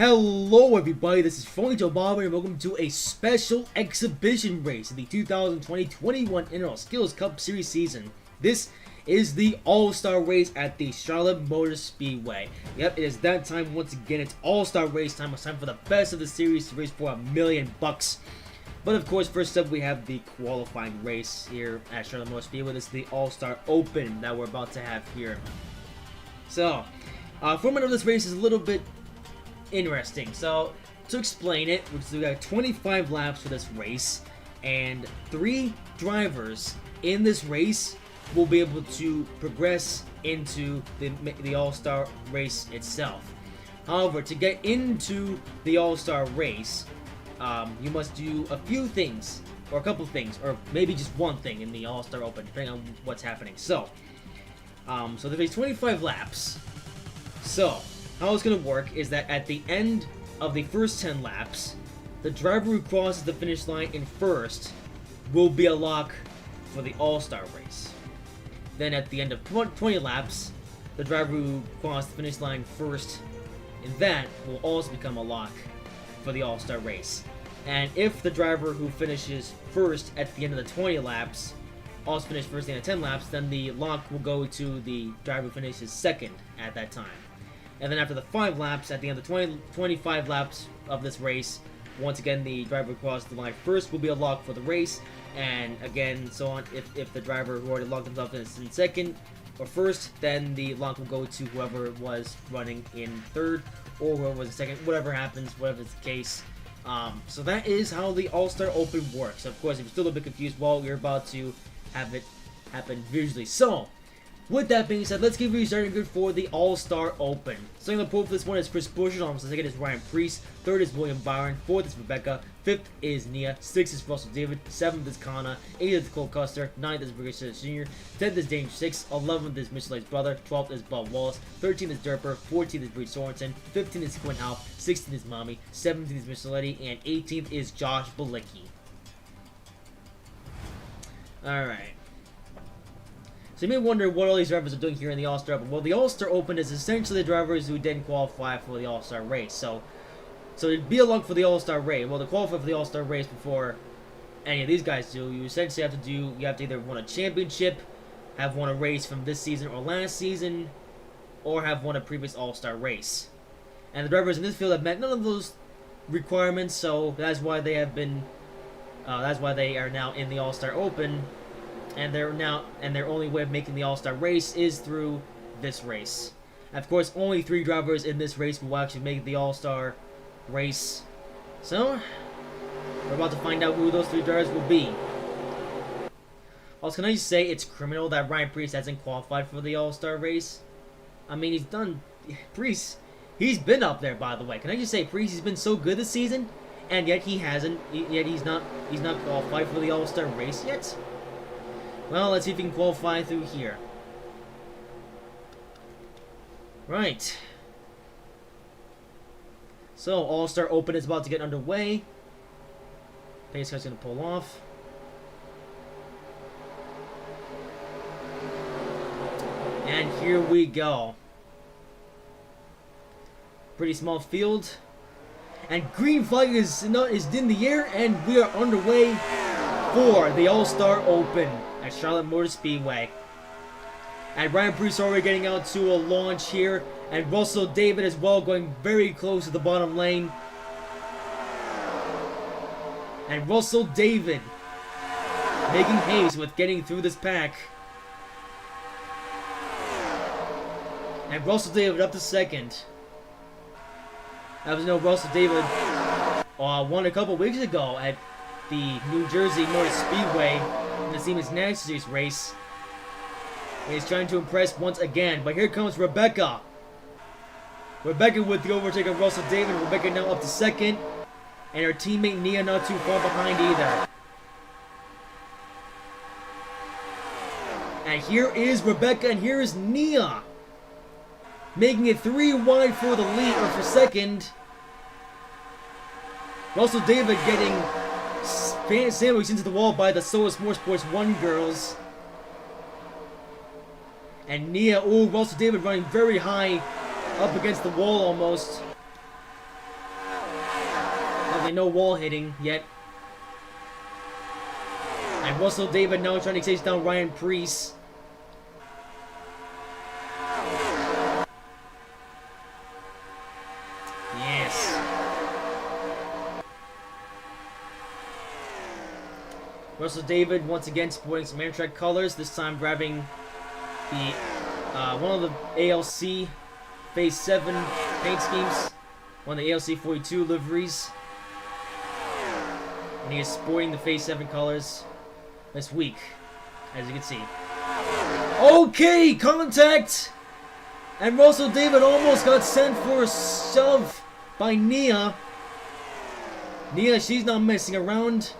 Hello everybody, this is Joe Bobber and welcome to a special exhibition race in the 2020-21 NROL Skittles Cup Series season. This is the All-Star race at the Charlotte Motor Speedway. Yep, it is that time once again. It's All-Star race time. It's time for the best of the series to race for $1 million. But of course, first up we have the qualifying race here at Charlotte Motor Speedway. This is the All-Star Open that we're about to have here. So, format of this race is a little bit interesting. So, to explain it, we got 25 laps for this race, and 3 drivers in this race will be able to progress into the All-Star race itself. However, to get into the All-Star race, you must do a few things, or a couple things, or maybe just one thing in the All-Star Open, depending on what's happening. So there's 25 laps. So, how it's going to work is that at the end of the first 10 laps, the driver who crosses the finish line in first will be a lock for the All-Star race. Then at the end of 20 laps, the driver who crosses the finish line first in that will also become a lock for the All-Star race. And if the driver who finishes first at the end of the 20 laps also finishes first at the end of 10 laps, then the lock will go to the driver who finishes second at that time. And then after the 5 laps, at the end of the 25 laps of this race, once again, the driver who crossed the line first will be a lock for the race. And again, so on. If the driver who already locked himself in second or first, then the lock will go to whoever was running in third or whoever was in second. Whatever happens, whatever is the case. So that is how the All-Star Open works. Of course, if you're still a bit confused, well, we're about to have it happen visually. So, with that being said, let's get really started good for the All-Star Open. Starting the pole for this one is Chris Buescher, on the second is Ryan Preece, third is William Byron, fourth is Rebecca, fifth is Nia, sixth is Russell David, seventh is Kana, eighth is Cole Custer, ninth is Brigadier Jr., 10th is Danger 6, 11th is Michelet's brother, 12th is Bob Wallace, 13th is Derper, 14th is Breed Sorensen, 15th is Quinn Halp, 16th is Mommy, 17th is Micheletti, and 18th is Josh Balicki. Alright. So you may wonder what all these drivers are doing here in the All-Star Open. Well, the All-Star Open is essentially the drivers who didn't qualify for the All-Star race. So it'd be a lock for the All-Star race. Well, to qualify for the All-Star race before any of these guys do, you essentially have to either win a championship, have won a race from this season or last season, or have won a previous All-Star race. And the drivers in this field have met none of those requirements, so that's why they have been, that's why they are now in the All-Star Open. And their only way of making the All-Star race is through this race. Of course, only 3 drivers in this race will actually make the All-Star race. So, we're about to find out who those 3 drivers will be. Also, can I just say it's criminal that Ryan Preece hasn't qualified for the All-Star race? I mean, he's done. Preece, he's been up there, by the way. Can I just say Preece has been so good this season, and yet he hasn't. Yet he's not qualified for the All-Star race yet. Well, let's see if we can qualify through here. Right. So, All-Star Open is about to get underway. Pace car's going to pull off. And here we go. Pretty small field. And green flag is in the air, and we are underway for the All-Star Open at Charlotte Motor Speedway. And Ryan Preece already getting out to a launch here, and Russell David as well going very close to the bottom lane. And Russell David making haste with getting through this pack. And Russell David up to second. That was Russell David won a couple weeks ago at the New Jersey Motor Speedway in the Siemens National Series race. He's trying to impress once again, but here comes Rebecca. Rebecca with the overtake of Russell David. Rebecca now up to second, and her teammate Nia not too far behind either. And here is Rebecca, and here is Nia, making it 3 wide for the lead, or for second. Russell David getting sandwiched into the wall by the Solis Motorsports 1 girls. And Nia, Russell David running very high up against the wall almost. Unfortunately, no wall hitting yet. And Russell David now trying to chase down Ryan Preece. Yes. Russell David once again sporting some Amtrak colors. This time grabbing the one of the ALC Phase 7 paint schemes. One of the ALC 42 liveries. And he is sporting the Phase 7 colors this week, as you can see. Okay, contact! And Russell David almost got sent for a shove by Nia. Nia, she's not messing around.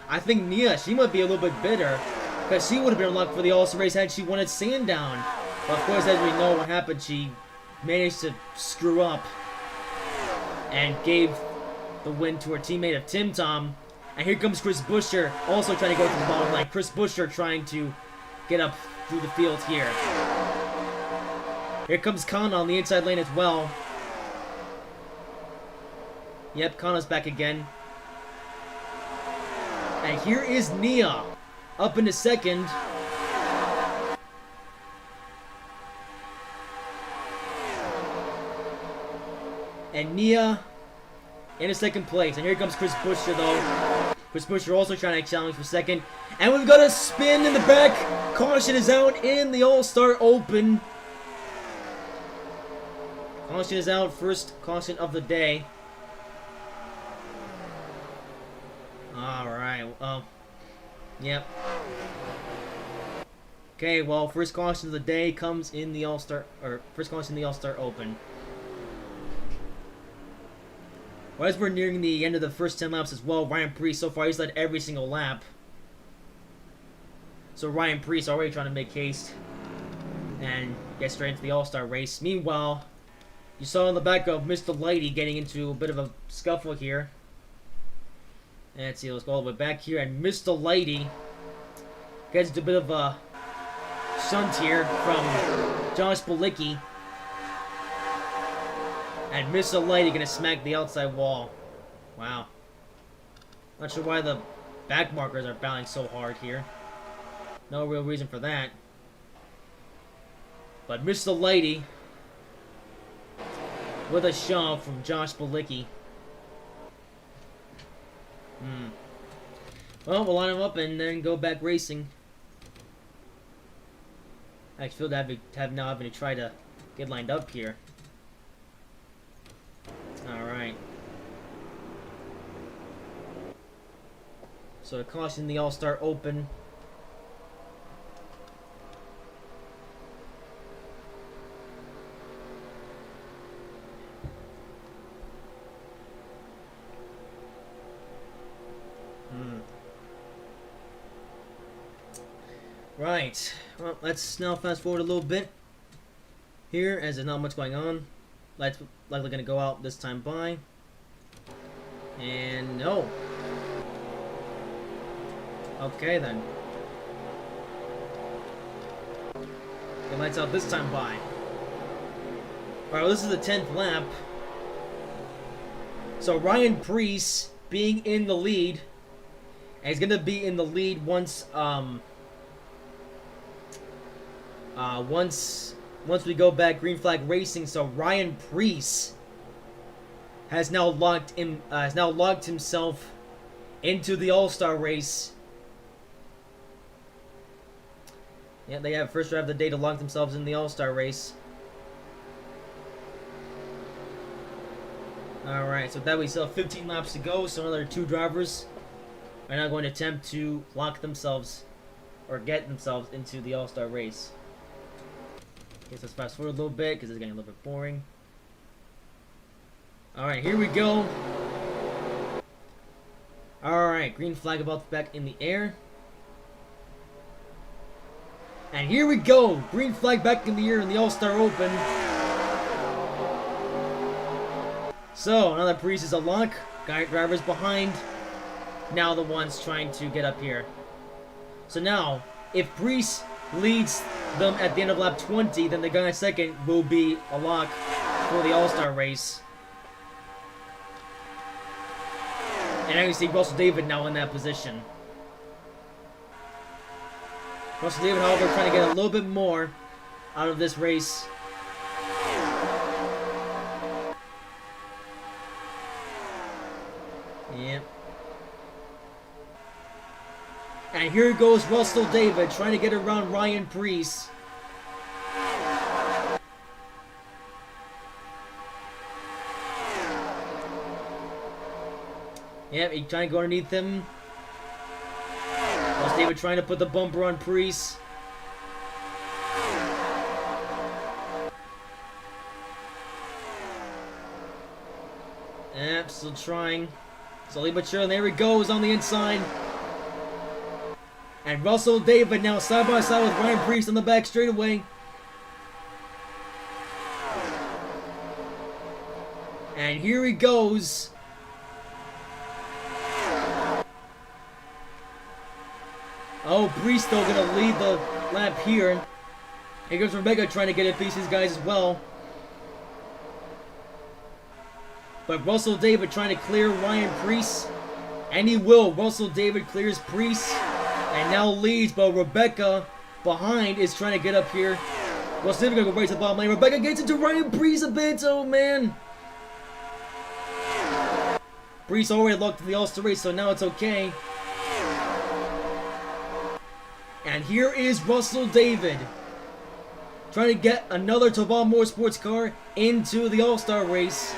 I think Nia, she might be a little bit bitter, because she would have been unlocked for the All-Star race had she wanted Sandown. But of course, as we know what happened, she managed to screw up and gave the win to her teammate of Tim Tom. And here comes Chris Buescher, also trying to go to the bottom line. Chris Buescher trying to get up through the field here. Here comes Kana on the inside lane as well. Yep, Kana's back again. And here is Nia, up into second. And Nia in a second place. And here comes Chris Buescher though. Chris Buescher also trying to challenge for second. And we've got a spin in the back. Caution is out in the All-Star Open. Caution is out. First caution of the day. Alright, yep. Okay, well, first caution of the day comes in the All-Star, or first caution in the All-Star Open. Well, as we're nearing the end of the first 10 laps as well, Ryan Preece, so far, he's led every single lap. So Ryan Preece already trying to make haste and get straight into the All-Star race. Meanwhile, you saw in the back of Mr. Lighty getting into a bit of a scuffle here. And let's see, let's go all the way back here. And Mr. Lighty gets into a bit of a shunt here from Josh Balicki. And Mr. Lighty gonna smack the outside wall. Wow. Not sure why the back markers are bowing so hard here. No real reason for that. But Mr. Lighty with a shove from Josh Balicki. Well, we'll line them up and then go back racing. I feel that now having to try to get lined up here. Alright. So a caution in the All-Star Open. Right, well, let's now fast forward a little bit here, as there's not much going on. Lights likely going to go out this time by. And no. Okay then. The lights out this time by. Alright, well, this is the 10th lap. So Ryan Preece being in the lead. And he's going to be in the lead once, once we go back green flag racing. So Ryan Preece has now locked himself into the All-Star race. Yeah, they have first drive of the day to lock themselves in the All-Star race. Alright, so that we still have 15 laps to go, so another 2 drivers are now going to attempt to lock themselves or get themselves into the All-Star race. Okay, so let's fast forward a little bit because it's getting a little bit boring. Alright, here we go. Alright, green flag about back in the air. And here we go! Green flag back in the air in the All-Star Open. So, now that Preece is a lock, guy drivers behind. Now the ones trying to get up here. So now, if Preece leads them at the end of lap 20, then the guy in second will be a lock for the All-Star race. And now you see Russell David now in that position. Russell David, however, trying to get a little bit more out of this race. Yep. And here goes Russell David trying to get around Ryan Preece. Yep, he's trying to go underneath him. Russell David trying to put the bumper on Preece. Yep, still trying. Slowly but surely, there he goes on the inside. And Russell David now side by side with Ryan Preece on the back straightaway. And here he goes. Oh, Preece though gonna lead the lap here. Here goes Rebecca trying to get a piece of these guys as well. But Russell David trying to clear Ryan Preece. And he will. Russell David clears Preece. And now leads, but Rebecca behind is trying to get up here. Russell David gonna go right to the bottom lane. Rebecca gets into Ryan Preece a bit. Oh man. Preece already locked in the All-Star race, so now it's okay. And here is Russell David trying to get another Total Motorsports car into the All-Star race.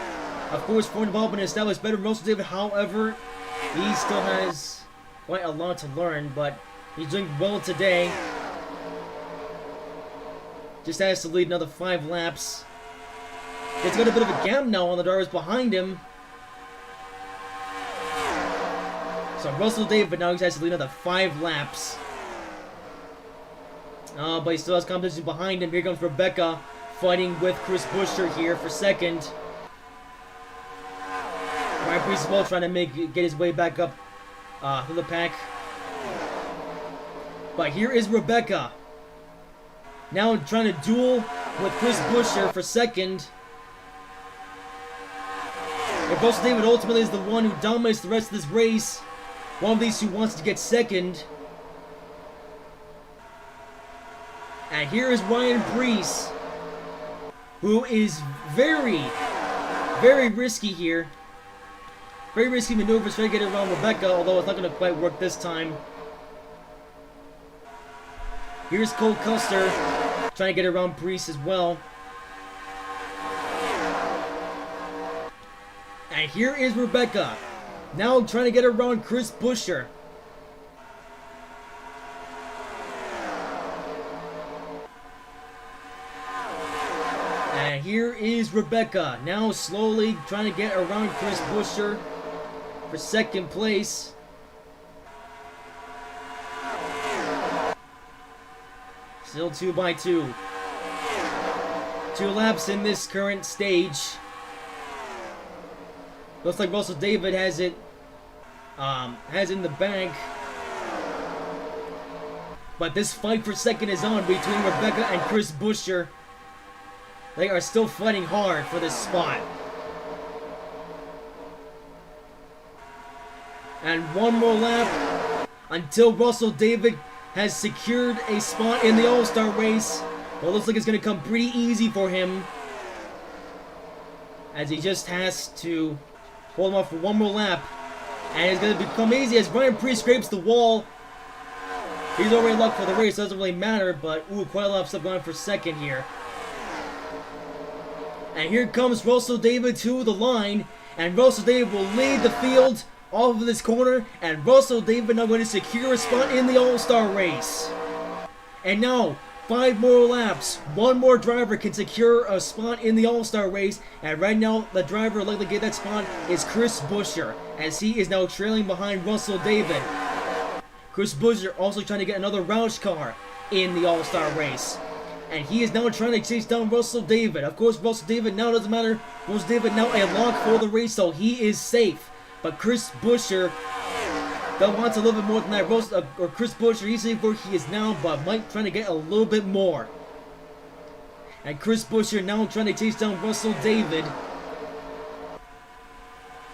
Of course, for involvement in established better Russell David, however, he still has quite a lot to learn, but he's doing well today. Just has to lead another 5 laps. It's got a bit of a gap now on the drivers behind him. So Russell David now has to lead another 5 laps. Oh, but he still has competition behind him. Here comes Rebecca fighting with Chris Buescher here for second. Ryan Preece as well trying to get his way back up through the pack. But here is Rebecca. Now trying to duel with Chris Buescher for second. If Russell David ultimately is the one who dominates the rest of this race, one of these two wants to get second. And here is Ryan Preece, who is very, very risky here. Very risky maneuvers trying to get around Rebecca, although it's not going to quite work this time. Here's Cole Custer trying to get around Preece as well. And here is Rebecca, now trying to get around Chris Buescher. And here is Rebecca, now slowly trying to get around Chris Buescher for second place. Still 2 by 2. 2 laps in this current stage. Looks like Russell David has it in the bag. But this fight for second is on between Rebecca and Chris Buescher. They are still fighting hard for this spot. And one more lap until Russell David has secured a spot in the All-Star race. Well, it looks like it's going to come pretty easy for him, as he just has to hold him off for one more lap. And it's going to become easy as Ryan Preece scrapes the wall. He's already locked for the race, so it doesn't really matter, but ooh, quite a lot of stuff going for second here. And here comes Russell David to the line, and Russell David will lead the field off of this corner, and Russell David now going to secure a spot in the All-Star race. And now, 5 more laps. One more driver can secure a spot in the All-Star race, and right now, the driver likely to get that spot is Chris Buescher, as he is now trailing behind Russell David. Chris Buescher also trying to get another Roush car in the All-Star race. And he is now trying to chase down Russell David. Of course, Russell David now doesn't matter. Russell David now a lock for the race, so he is safe. But Chris Buescher wants a little bit more than that. Chris Buescher, he's safe where he is now, but Mike trying to get a little bit more. And Chris Buescher now trying to chase down Russell David. A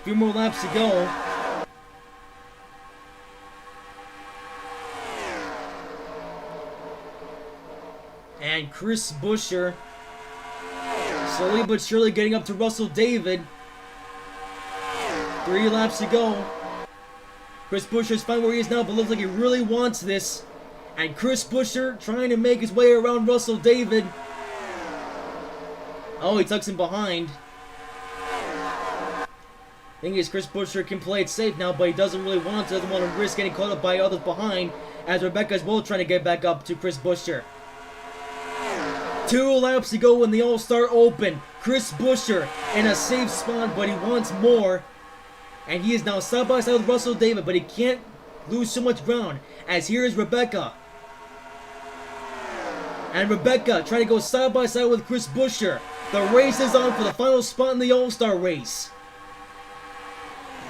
few more laps to go. And Chris Buescher slowly but surely getting up to Russell David. 3 laps to go. Chris Buescher's fine where he is now, but looks like he really wants this. And Chris Buescher trying to make his way around Russell David. Oh, he tucks him behind. Thing is, Chris Buescher can play it safe now, but he doesn't really want to. Doesn't want to risk getting caught up by others behind, as Rebecca as well trying to get back up to Chris Buescher. 2 laps to go in the All-Star Open. Chris Buescher in a safe spot, but he wants more. And he is now side by side with Russell David, but he can't lose so much ground, as here is Rebecca. And Rebecca trying to go side by side with Chris Buescher. The race is on for the final spot in the All-Star race.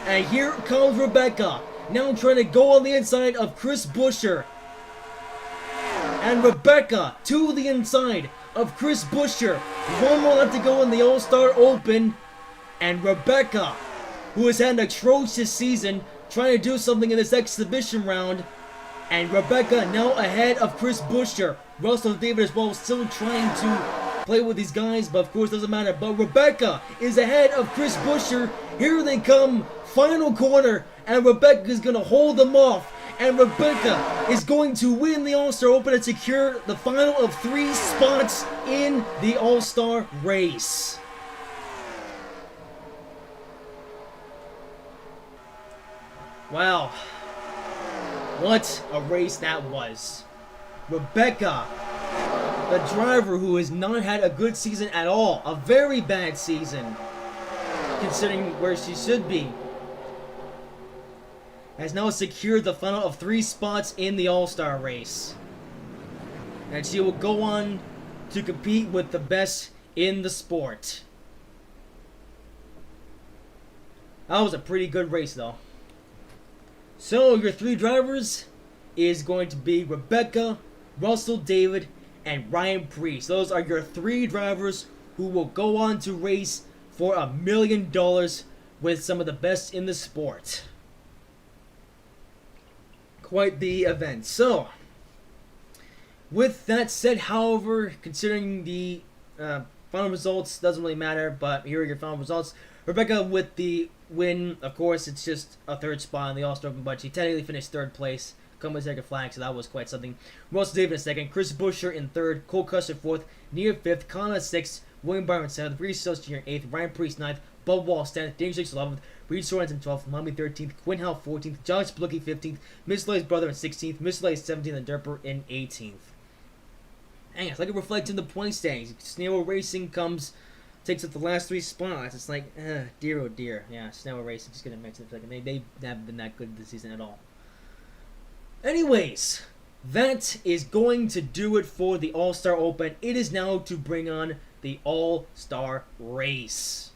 And here comes Rebecca, now trying to go on the inside of Chris Buescher. And Rebecca to the inside of Chris Buescher. 1 more left to go in the All-Star Open. And Rebecca, who has had an atrocious season, trying to do something in this exhibition round. And Rebecca now ahead of Chris Buescher. Russell David as well still trying to play with these guys, but of course doesn't matter. But Rebecca is ahead of Chris Buescher. Here they come. Final corner, and Rebecca is going to hold them off, and Rebecca is going to win the All-Star Open and secure the final of 3 spots in the All-Star race. Wow, what a race that was. Rebecca, the driver who has not had a good season at all, a very bad season, considering where she should be, has now secured the final of 3 spots in the All-Star race. And she will go on to compete with the best in the sport. That was a pretty good race though. So your 3 drivers is going to be Rebecca, Russell David, and Ryan Preece. Those are your 3 drivers who will go on to race for $1 million with some of the best in the sport. Quite the event. So, with that said, however, considering the final results, doesn't really matter, but here are your final results. Rebecca with the win. Of course, it's just a 3rd spot in the All-Star Open, but she technically finished 3rd place. Come with second flag, so that was quite something. Russell David in 2nd, Chris Buescher in 3rd, Cole Custer 4th, Nia 5th, Connor 6th, William Byron 7th, Reese Sills Jr. 8th, Ryan Preece 9th, Bub Wall 10th, James 6 11th, Reed Sorensen 12th, Mommy 13th, Quinn Howe 14th, Josh Blicky 15th, Miss Lay's brother in 16th, Miss Lay 17th, and Derper in 18th. Dang, it's like it reflects in the point standings. Snail Racing takes up the last 3 spots. It's like, dear oh dear. Yeah, Snail Racing just gonna mix it for a second. They haven't been that good this season at all. Anyways, that is going to do it for the All-Star Open. It is now to bring on the All-Star Race.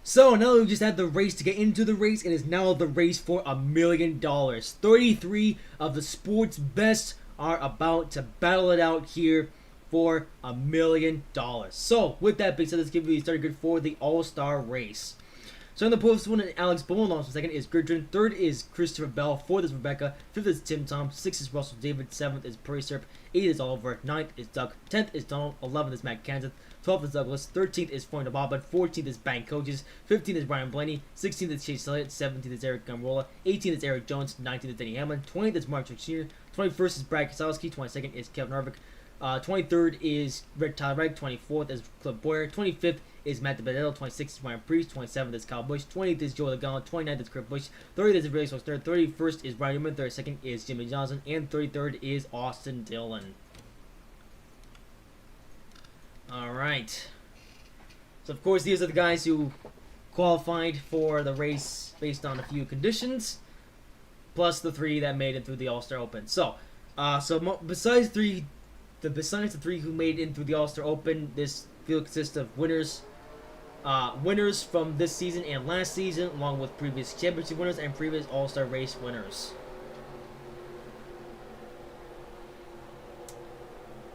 So now we just had the race to get into the race. It is now the race for $1 million. 33 of the sport's best are about to battle it out here for $1 million. So with that being said, let's give you the start good for the All-Star Race. So in the post one, Alex Bowman. 2nd is Gudrun. 3rd is Christopher Bell. 4th is Rebecca. 5th is Tim Tom. 6th is Russell David. 7th is Perry Serp. 8th is Oliver. 9th is Doug. 10th is Donald. 11th is Matt Kansas. 12th is Douglas. 13th is Florian Bobbin. 14th is Bank Coaches. 15th is Brian Blaney. 16th is Chase Elliott. 17th is Eric Gumrola. 18th is Eric Jones. 19th is Denny Hamlin. 20th is Mark Sr. 21st is Brad Keselowski. 22nd is Kevin Harvick. 23rd is Red Tyler Wright. 24th is Cliff Boyer. 25th is Matt DiBenedetto. 26th is Ryan Preece. 27th is Kyle Busch. 28th is Joe Logano. 29th is Kurt Busch. 30th is Ray Stokes. 31st is Ryan Newman. 32nd is Jimmy Johnson. And 33rd is Austin Dillon. Alright. So of course these are the guys who qualified for the race based on a few conditions, plus the 3 that made it through the All-Star Open. So, besides the 3 who made it in through the All-Star Open, this field consists of winners from this season and last season, along with previous championship winners and previous All-Star race winners.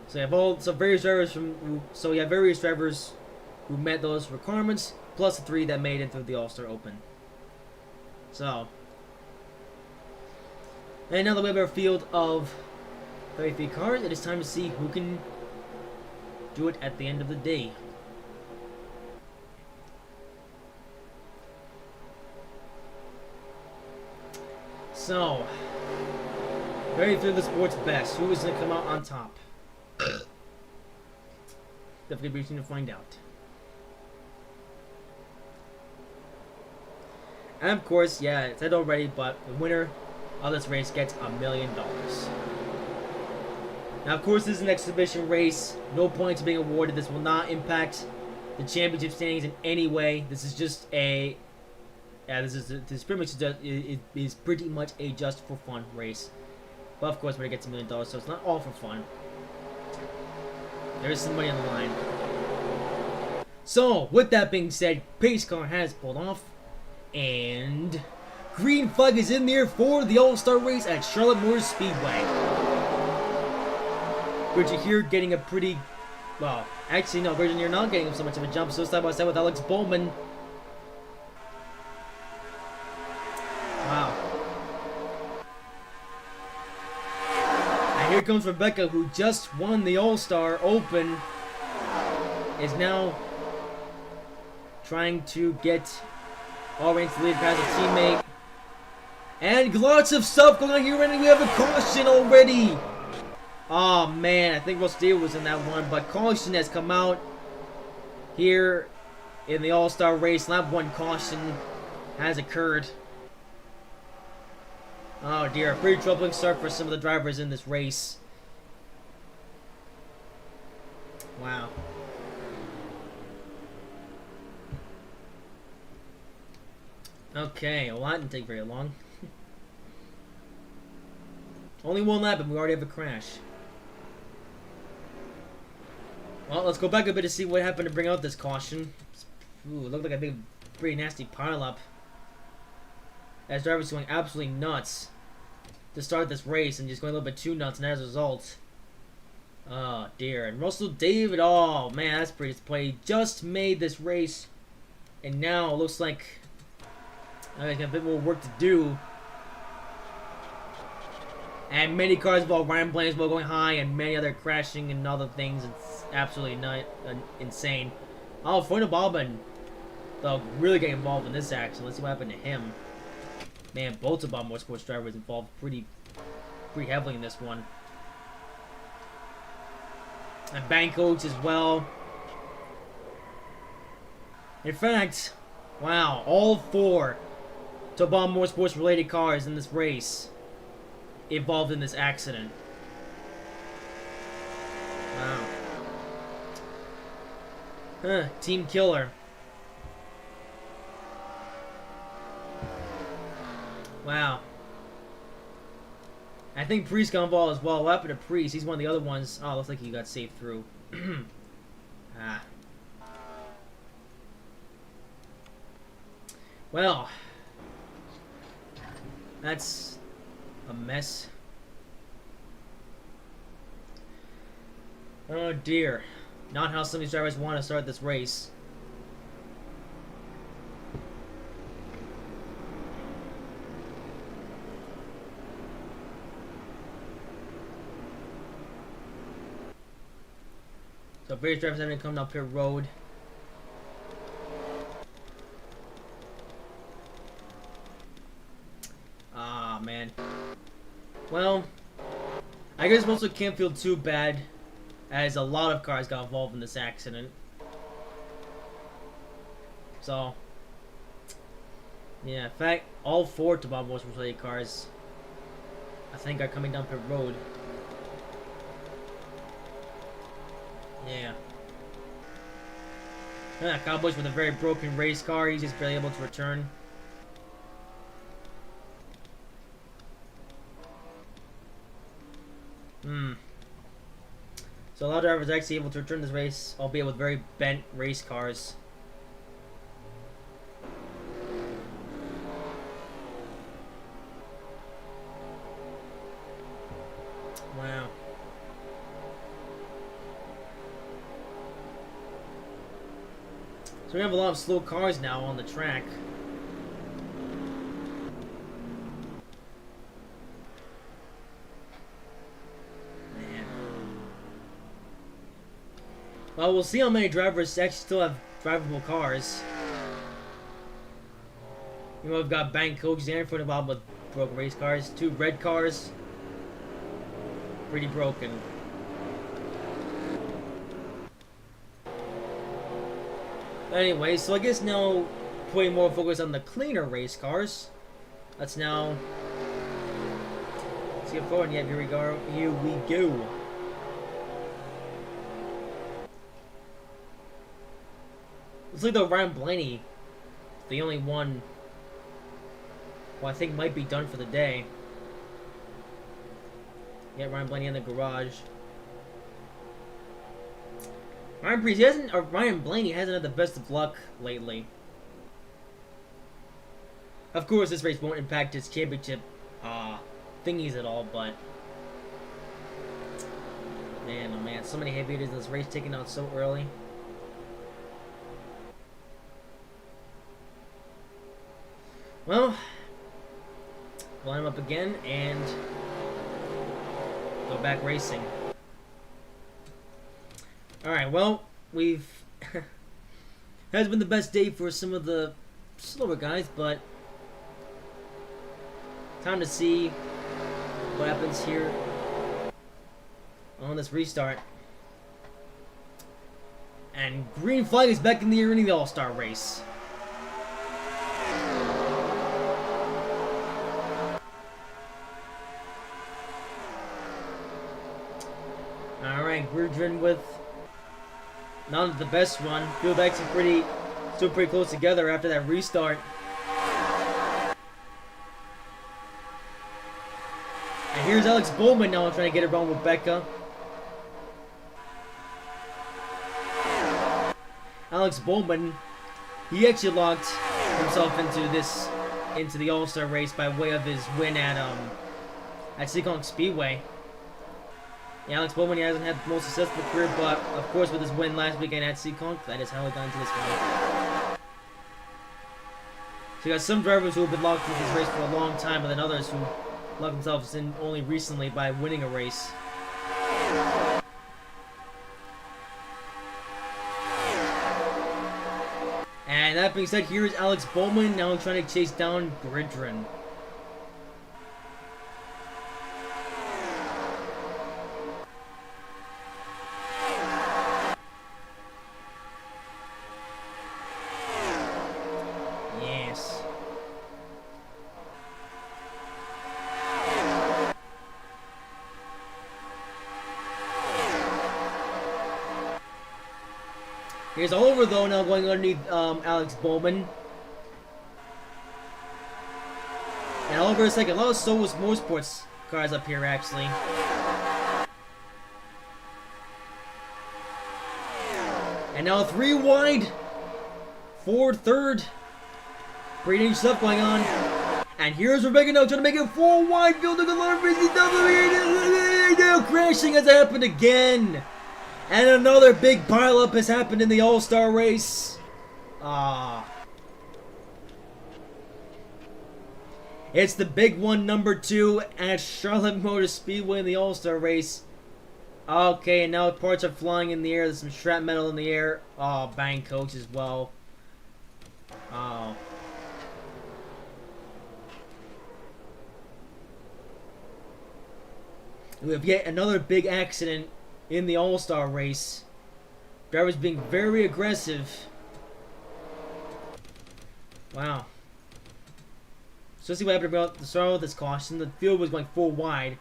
So you have various drivers who met those requirements, plus the 3 that made it through the All-Star Open. So, and now that we have our field of 33 cars. It is time to see who can do it at the end of the day. So, very through the sport's best. Who is going to come out on top? Definitely be interesting to find out. And of course, yeah, it said already, but the winner of this race gets $1 million. Now, of course, this is an exhibition race. No points being awarded. This will not impact the championship standings in any way. This is just a, yeah, this is pretty much just, it is pretty much a just for fun race. But of course, when it gets $1 million, so it's not all for fun. There is some money on the line. So, with that being said, pace car has pulled off, and green flag is in there for the All-Star race at Charlotte Motor Speedway. Bridget here getting a pretty, well, actually no, Bridget you're not getting so much of a jump. So side by side with Alex Bowman. Wow. And here comes Rebecca, who just won the All-Star Open, is now trying to get all ranks to lead past a teammate. And lots of stuff going on here, and we have a caution already. Oh man, I think Rostia was in that one, but caution has come out here in the All-Star race. Lap 1 caution has occurred. Oh dear, a pretty troubling start for some of the drivers in this race. Wow. Okay, well that didn't take very long. Only one lap and we already have a crash. Well, let's go back a bit to see what happened to bring out this caution. Ooh, it looked like a big, pretty nasty pileup. As drivers going absolutely nuts to start this race and just going a little bit too nuts, and as a result, oh dear. And Russell David, oh man, that's pretty disappointing. He just made this race, and now it looks like he's got a bit more work to do. And many cars involved, Ryan Blanesville going high, and many other crashing and other things. It's absolutely insane. Oh, Freund Baldwin, though, really getting involved in this action. Let's see what happened to him. Man, both of Bob Motorsports drivers involved pretty heavily in this one. And Bancoats as well. In fact, wow, all 4 Tobon Motorsports related cars in this race involved in this accident. Wow. Huh, team killer. Wow. I think Priest got involved as well. What happened to Priest? He's one of the other ones. Oh, looks like he got saved through. Ah. Well. That's a mess. Oh dear. Not how some of these drivers want to start this race. So various drivers have been coming up here road. Ah man. Well, I guess most of it can't feel too bad, as a lot of cars got involved in this accident. So, yeah, in fact, all 4 Tobon Motorsports related cars, I think, are coming down pit road. Yeah. Yeah, Cowboys with a very broken race car. He's just barely able to return. So a lot of drivers are actually able to return this race, albeit with very bent race cars. Wow. So we have a lot of slow cars now on the track. Well, we'll see how many drivers actually still have drivable cars. You know, we've got bank coaches there for the bottom with broken race cars. 2 red cars. Pretty broken. Anyway, so I guess now putting more focus on the cleaner race cars. Let's now skip forward. Yeah, here we go. Here we go. Looks like the Ryan Blaney, the only one who I think might be done for the day. Yeah, Ryan Blaney in the garage. Ryan Blaney hasn't had the best of luck lately. Of course, this race won't impact his championship thingies at all, but man, oh man, so many heavy hitters in this race taken out so early. Well, line him up again and go back racing. Alright, well, has been the best day for some of the slower guys, but time to see what happens here on this restart. And green flag is back in the arena, the All-Star race. Alright, Gurdrin with not the best run. Feels actually still pretty close together after that restart. And here's Alex Bowman now trying to get it wrong with Becca. Alex Bowman, he actually locked himself into the All-Star race by way of his win at Seekonk Speedway. Yeah, Alex Bowman, he hasn't had the most successful career, but of course with his win last weekend at Seekonk, that is how he got into this one. So you got some drivers who have been locked into this race for a long time, and then others who locked themselves in only recently by winning a race. And that being said, here is Alex Bowman now trying to chase down Gridrin. Yes. Here's Oliver, though, now going underneath Alex Bowman. And Oliver is like a lot of Solus Motorsports cars up here, actually. And now 3 wide. 4 third. Pretty dangerous stuff going on. And here's Rebecca now trying to make it 4 wide. Building a lot of now crashing has happened again. And another big pileup has happened in the All-Star race. It's the big one, number 2 at Charlotte Motor Speedway in the All-Star race. Okay, and now parts are flying in the air. There's some shrapnel in the air. Oh, bang coach as well. Oh. We have yet another big accident in the All-Star race. Drivers being very aggressive. Wow. So let's see what happened about the start with this caution. The field was going 4 wide.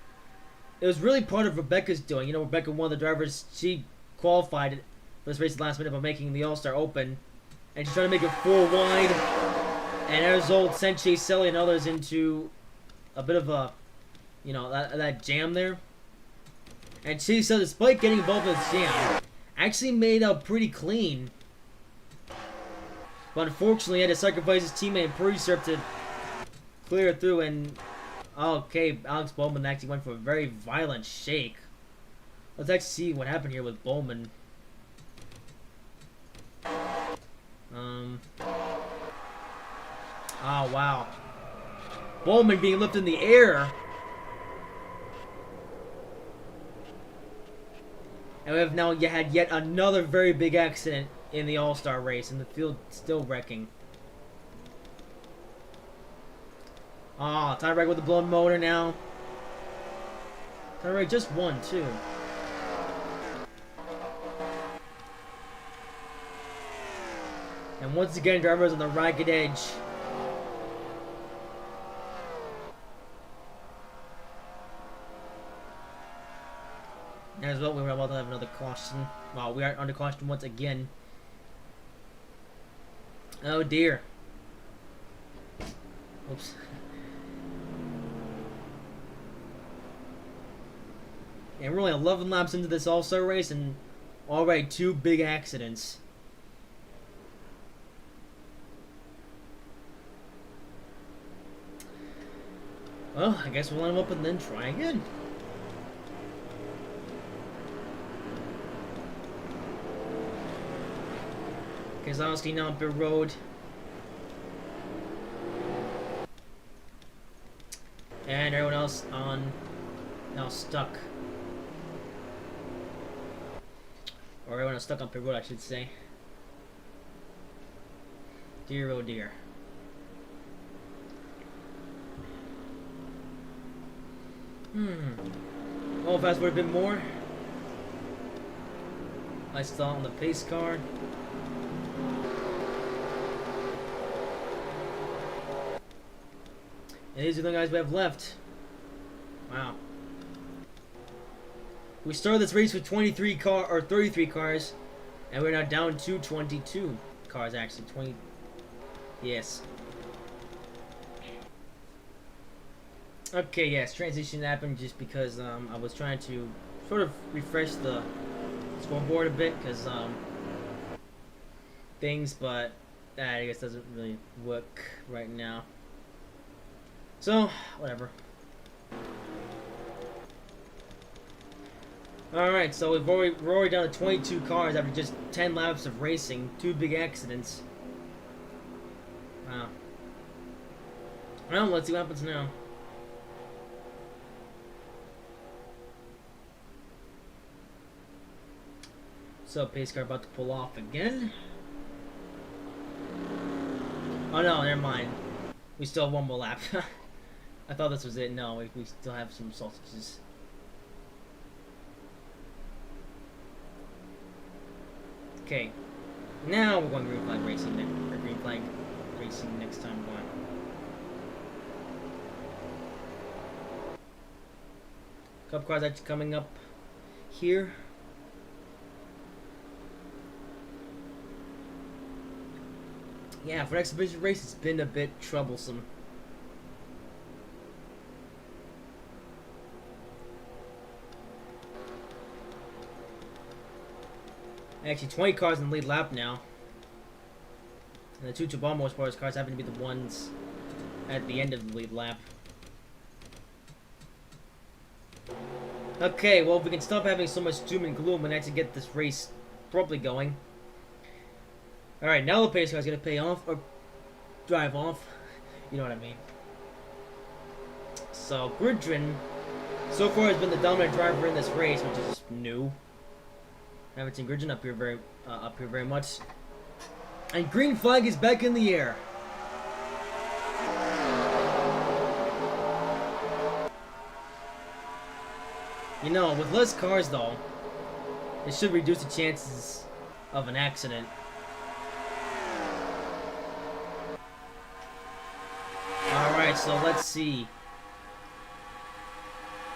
It was really part of Rebecca's doing. You know, Rebecca, one of the drivers, she qualified for this race at the last minute by making the All-Star Open. And she's trying to make it 4 wide. And as a result, sent Chase Selly and others into a bit of a, you know, that jam there. And Chase Selly, despite getting involved in this jam, actually made out pretty clean. But unfortunately, he had to sacrifice his teammate Purdy Serp to clear it through. And okay, Alex Bowman actually went for a very violent shake. Let's actually see what happened here with Bowman. Oh, wow. Bowman being lifted in the air. And we have now had yet another very big accident in the All-Star race, and the field still wrecking. Ah, tiebreak with the blown motor now. Tiebreak just won, too. And once again, drivers on the ragged edge. As well, we're about to have another caution. Wow, we are under caution once again. Oh dear. Oops. And we're only 11 laps into this All-Star race, and already 2 big accidents. Well, I guess we'll line them up and then try again. Keselowski now up the road. And everyone else now stuck. Or everyone else stuck on pit road, I should say. Dear oh dear. Oh, fast forward a bit more. I saw on the pace car. And these are the guys we have left. Wow. We started this race with 33 cars, and we're now down to 22 cars actually. 20. Yes. Okay, yes, transition happened just because I was trying to sort of refresh the scoreboard a bit because but that I guess doesn't really work right now. So, whatever. Alright, so we're already down to 22 cars after just 10 laps of racing. 2 big accidents. Wow. Well, let's see what happens now. So, pace car about to pull off again. Oh no, never mind. We still have 1 more lap. I thought this was it. No, we still have some sausages. Okay, now we're going green flag racing next time going. Cup cars actually coming up here. Yeah, for an exhibition race, it's been a bit troublesome. Actually, 20 cars in the lead lap now. And the 2 Turbo Motorsports cars happen to be the ones at the end of the lead lap. Okay, well, if we can stop having so much doom and gloom and actually get this race properly going. Alright, now the pace car's gonna pay off, or drive off. You know what I mean. So, Gridrin, so far, has been the dominant driver in this race, which is new. I haven't seen Gridrin up here very much. And green flag is back in the air. You know, with less cars though, it should reduce the chances of an accident. Alright, so let's see.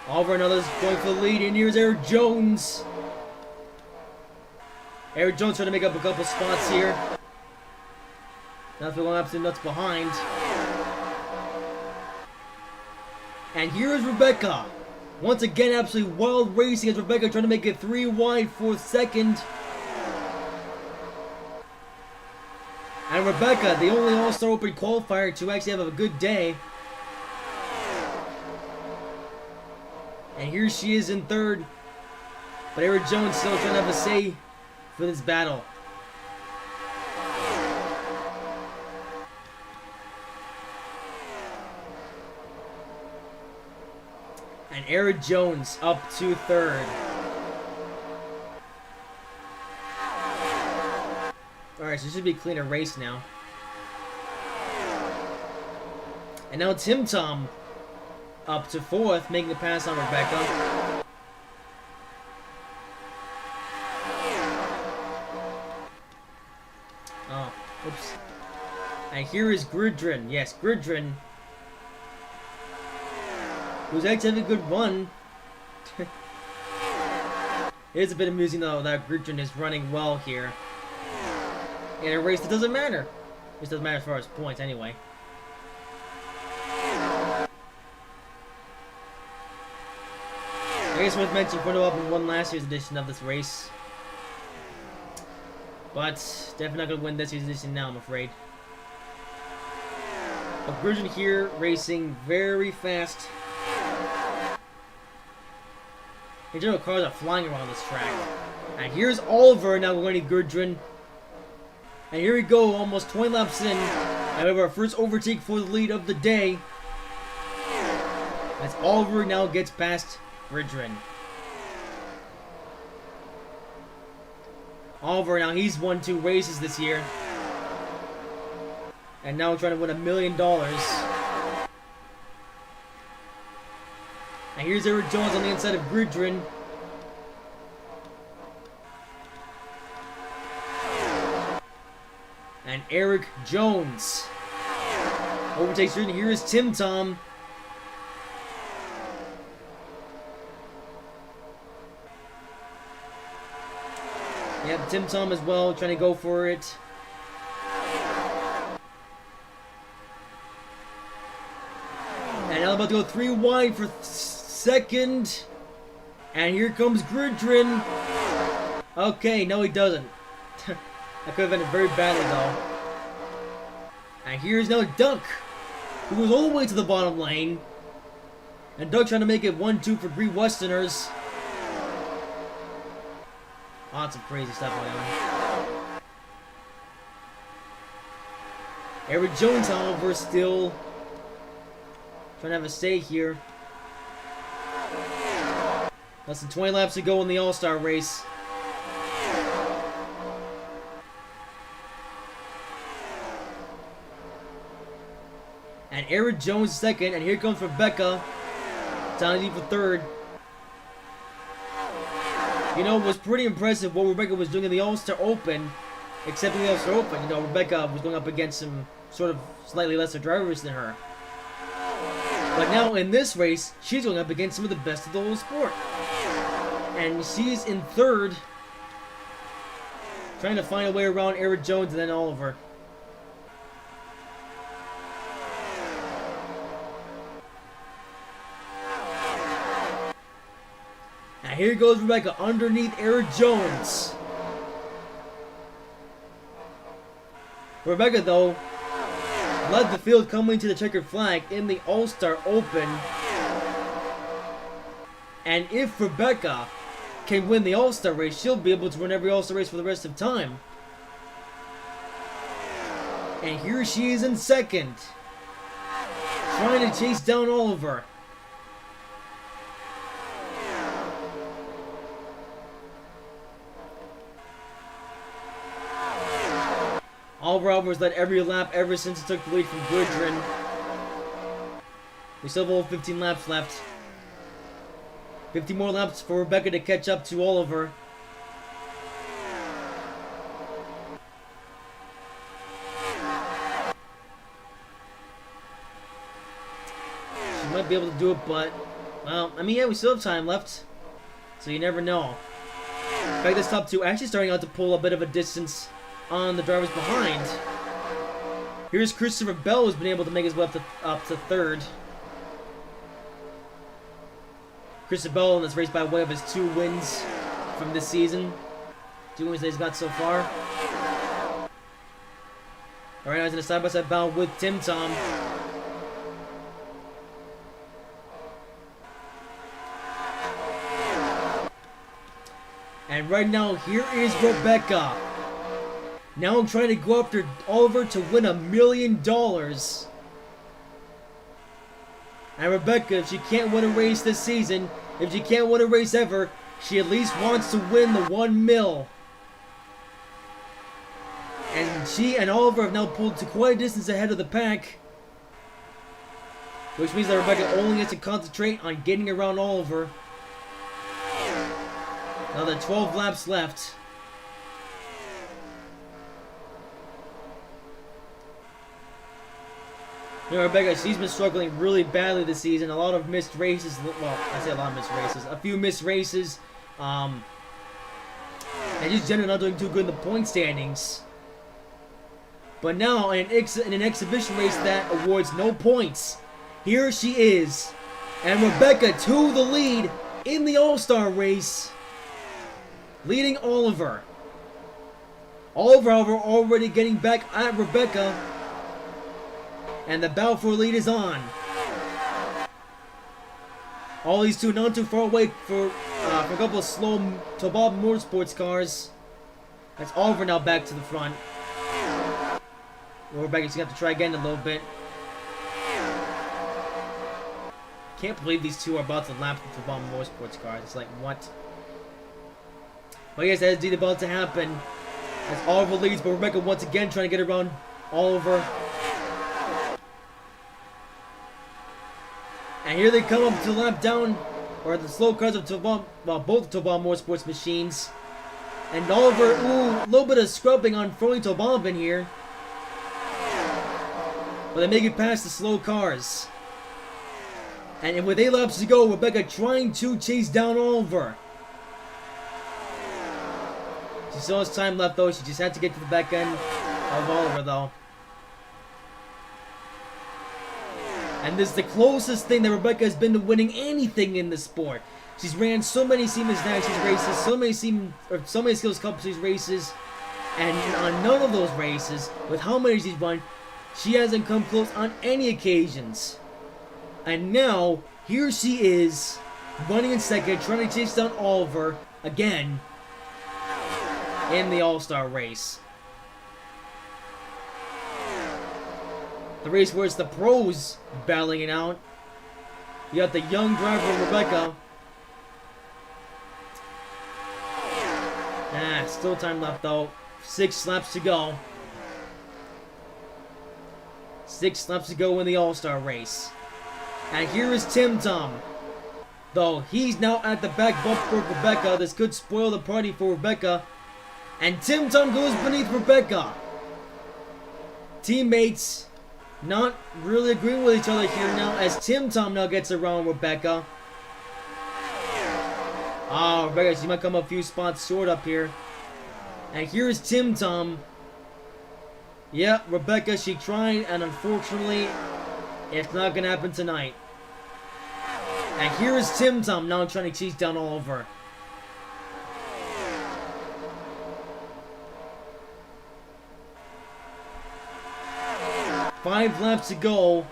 Oliver and others going for the lead, and here's Eric Jones. Eric Jones trying to make up a couple spots here. Now they're going absolutely nuts behind. And here is Rebecca. Once again, absolutely wild racing as Rebecca trying to make it 3 wide for second. And Rebecca, the only All-Star Open qualifier to actually have a good day. And here she is in third. But Eric Jones still trying to have a say for this battle. And Eric Jones up to third. Alright, so this should be a cleaner race now. And now Tim Tom up to 4th, making the pass on Rebecca. Oh, oops. And here is Gridrin. Yes, Gridrin. Who's actually having a good run. It is a bit amusing though that Gridrin is running well here. In a race that doesn't matter. Which doesn't matter as far as points anyway. I guess worth mentioning Porto up in won last year's edition of this race. But definitely not going to win this year's edition now, I'm afraid. But Gridrin here racing very fast. In general, cars are flying around this track. And here's Oliver now going to Gridrin. And here we go, almost 20 laps in. And we have our first overtake for the lead of the day. As Oliver now gets past Gridrin. Oliver now, he's won 2 races this year. And now trying to win $1 million. And here's Eric Jones on the inside of Gridrin. And Eric Jones overtakes Gridrin. Here is Tim Tom. Yep, Tim Tom as well, trying to go for it. And now about to go 3 wide for 2nd. And here comes Gridrin. Okay, no he doesn't. That could have ended very badly though. And here's now Duck, who goes all the way to the bottom lane. And Duck trying to make it 1-2 for 3 Westerners. Lots of crazy stuff going on. Eric Jones, however, still trying to have a say here. Less than 20 laps to go in the All-Star race. And Eric Jones 2nd, and here comes Rebecca down to for 3rd. You know, it was pretty impressive what Rebecca was doing in the All-Star Open. Except in the All-Star Open, you know, Rebecca was going up against some sort of slightly lesser drivers than her. But now in this race, she's going up against some of the best of the whole sport. And she's in 3rd, trying to find a way around Eric Jones and then Oliver. Now here goes Rebecca underneath Eric Jones. Rebecca, though, led the field coming to the checkered flag in the All-Star Open. And if Rebecca can win the All-Star race, she'll be able to win every All-Star race for the rest of time. And here she is in 2nd, trying to chase down Oliver. Oliver has led every lap ever since he took the lead from Gridrin. We still have all 15 laps left. 50 more laps for Rebecca to catch up to Oliver. She might be able to do it, but, well, I mean, yeah, we still have time left. So you never know. In fact, this top 2 actually starting out to pull a bit of a distance on the drivers behind. Here's Christopher Bell, who's been able to make his way up to 3rd. Christopher Bell in this race by way of his 2 wins from this season. 2 wins that he's got so far. Alright, now he's in a side-by-side battle with Tim Tom. And right now, here is Rebecca. Now I'm trying to go after Oliver to win $1 million. And Rebecca, if she can't win a race this season, if she can't win a race ever, she at least wants to win the $1 million. And she and Oliver have now pulled to quite a distance ahead of the pack. Which means that Rebecca only has to concentrate on getting around Oliver. Now there are 12 laps left. You know, Rebecca, she's been struggling really badly this season. A lot of missed races. Well, I say a lot of missed races. A few missed races. And just generally not doing too good in the point standings. But now, in an exhibition race that awards no points, here she is. And Rebecca to the lead in the All-Star race. Leading Oliver. Oliver, however, already getting back at Rebecca. And the battle for lead is on. All these two not too far away for a couple of slow Tobob Motorsports cars. That's Oliver now back to the front. Rebecca's gonna have to try again a little bit. Can't believe these two are about to lap the Tobob Motorsports cars. It's like, what? But yes, that is indeed about to happen. As Oliver leads, but Rebecca once again trying to get around Oliver. And here they come up to the lap down, or the slow cars of Tobob, well, both Tobob Motorsports machines. And Oliver, ooh, a little bit of scrubbing on Frony Tobob in here. But they make it past the slow cars. And with 8 laps to go, Rebecca trying to chase down Oliver. She still has time left though, she just had to get to the back end of Oliver though. And this is the closest thing that Rebecca has been to winning anything in the sport. She's ran so many Siemens Nationals races, so many Skills Cup Series races, and on none of those races, with how many she's won, she hasn't come close on any occasions. And now, here she is, running in second, trying to chase down Oliver, again, in the All-Star race. The race where it's the pros battling it out. You got the young driver, Rebecca. Still time left though. 6 laps to go. 6 laps to go in the All-Star race. And here is Tim Tom. Though he's now at the back bumper of Rebecca. This could spoil the party for Rebecca. And Tim Tom goes beneath Rebecca. Teammates not really agreeing with each other here now as Tim Tom now gets around Rebecca. Rebecca, she might come a few spots short up here. And here's Tim Tom. Yeah, Rebecca, she tried, and unfortunately, it's not gonna happen tonight. And here is Tim Tom now trying to chase down Oliver. Five laps to go.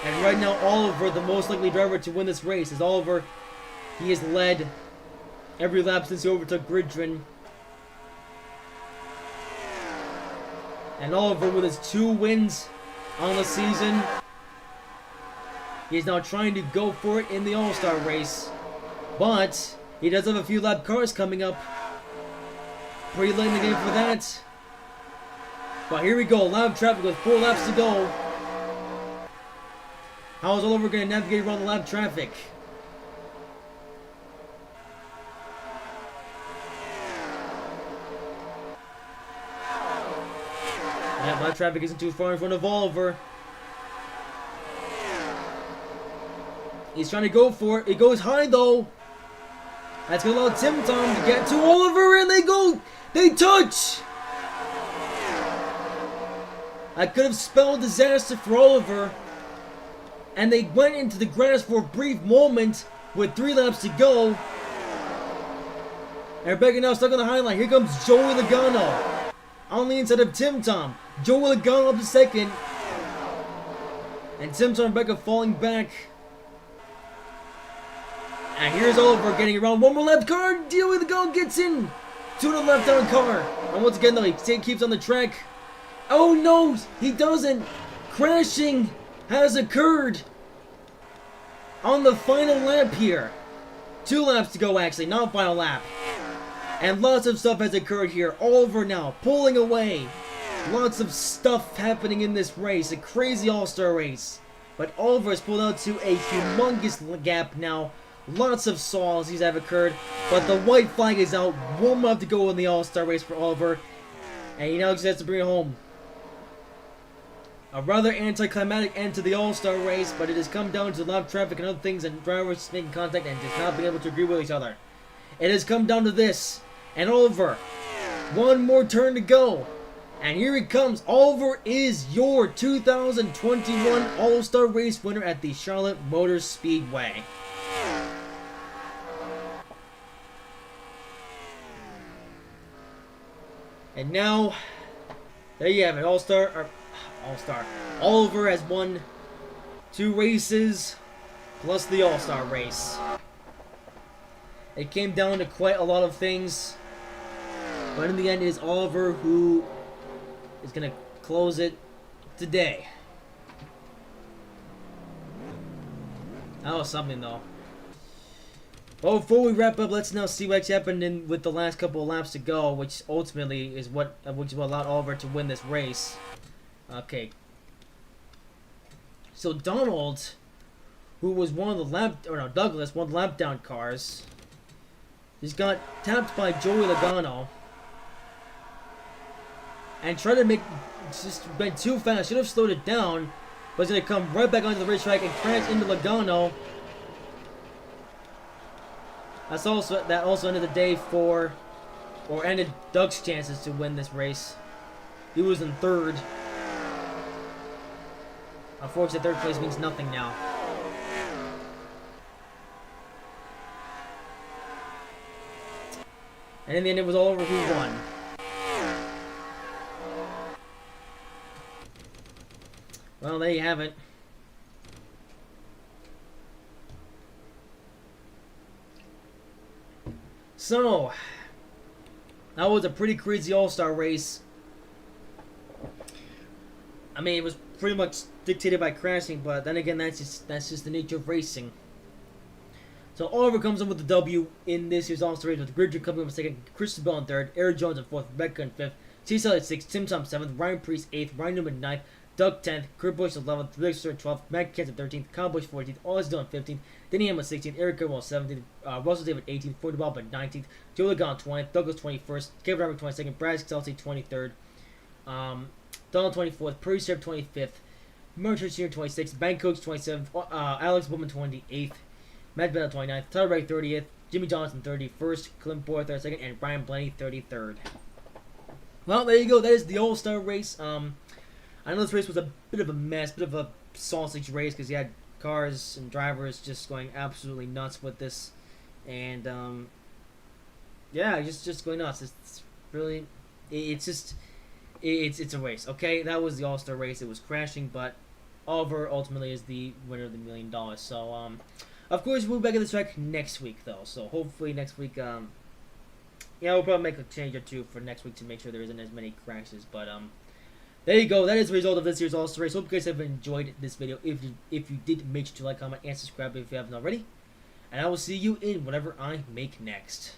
And right now, Oliver, the most likely driver to win this race, is Oliver. He has led every lap since he overtook Gridrin. And Oliver, with his 2 wins on the season, he is now trying to go for it in the All-Star race. But he does have a few lap cars coming up. Pretty late in the game for that. But here we go, lap traffic with 4 laps to go. How is Oliver going to navigate around the lap traffic? Yeah, lap traffic isn't too far in front of Oliver. He's trying to go for it. It goes high though. That's going to allow Tim Tom to get to Oliver, and they go. They touch. That could have spelled disaster for Oliver. And they went into the grass for a brief moment with 3 laps to go. And Rebecca now stuck on the high line. Here comes Joey Logano on the inside of Tim Tom. Joey Logano up to second. And Tim Tom and Rebecca falling back. And here's Oliver getting around. One more left car. Joey Logano gets in to the left down car. And once again though, he keeps on the track. Oh no, he doesn't. Crashing has occurred on the final lap here. 2 laps to go actually, not final lap. And lots of stuff has occurred here. Oliver now pulling away. Lots of stuff happening in this race. A crazy all-star race. But Oliver has pulled out to a humongous gap now. Lots of stalls have occurred. But the white flag is out. One more to go in the all-star race for Oliver. And he now just has to bring it home. A rather anticlimactic end to the all-star race, but it has come down to lap traffic and other things and drivers making contact and just not being able to agree with each other. It has come down to this. And Oliver, one more turn to go. And here it comes. Oliver is your 2021 All-Star Race winner at the Charlotte Motor Speedway. And now, there you have it. All-Star. Oliver has won 2 races plus the All-Star race. It came down to quite a lot of things, but in the end it is Oliver who is going to close it today. That was something though. Well, before we wrap up, let's now see what's happened with the last couple of laps to go, which ultimately is what allowed Oliver to win this race. Okay. So Donald, who was Douglas, one of the lap down cars, just got tapped by Joey Logano and tried to just went too fast. Should have slowed it down, but he's gonna come right back onto the racetrack and crash into Logano. That also ended the day ended Doug's chances to win this race. He was in 3rd. Unfortunately, 3rd place means nothing now. And in the end, it was Oliver who won. Well, there you have it. So, that was a pretty crazy all-star race. I mean, it was pretty much dictated by crashing, but then again, that's just the nature of racing. So Oliver comes in with the W in this year's All-Star race, with Gridger coming up in 2nd, Christopher Bell in 3rd, Eric Jones in 4th, Rebecca in 5th, Cecil at 6th, Tim Tom 7th, Ryan Priest 8th, Ryan Newman 9th, Doug 10th, Kurt Busch 11th, Rick Stewart 12th, Matt Kent 13th, Kyle Busch 14th, Oz Dillon 15th, Denny Hamlin 16th, Eric Gilmore 17th, Russell David 18th, Ford Bob at 19th, Joe Logano 20th, Douglas 21st, Kevin Robert 22nd, Brad Kelsey 23rd, Donald 24th, Perry Serb 25th, Mercer Sr. 26th, Ben Cooks 27th, Alex Bowman 28th, Matt Bennett 29th, Tyler Wright 30th, Jimmy Johnson 31st, Clint Boyer 32nd, and Brian Blaney 33rd. Well, there you go. That is the All-Star race. I know this race was a bit of a mess, bit of a sausage race, because you had cars and drivers just going absolutely nuts with this, and yeah, just going nuts. It's really, it's a race. Okay, that was the All-Star race. It was crashing, but Oliver ultimately is the winner of the $1 million. So of course we'll be back at the track next week though. So hopefully next week yeah, we'll probably make a change or two for next week to make sure there isn't as many crashes. But there you go. That is the result of this year's All-Star race. Hope you guys have enjoyed this video. If you did, make sure to like, comment, and subscribe if you haven't already. And I will see you in whatever I make next.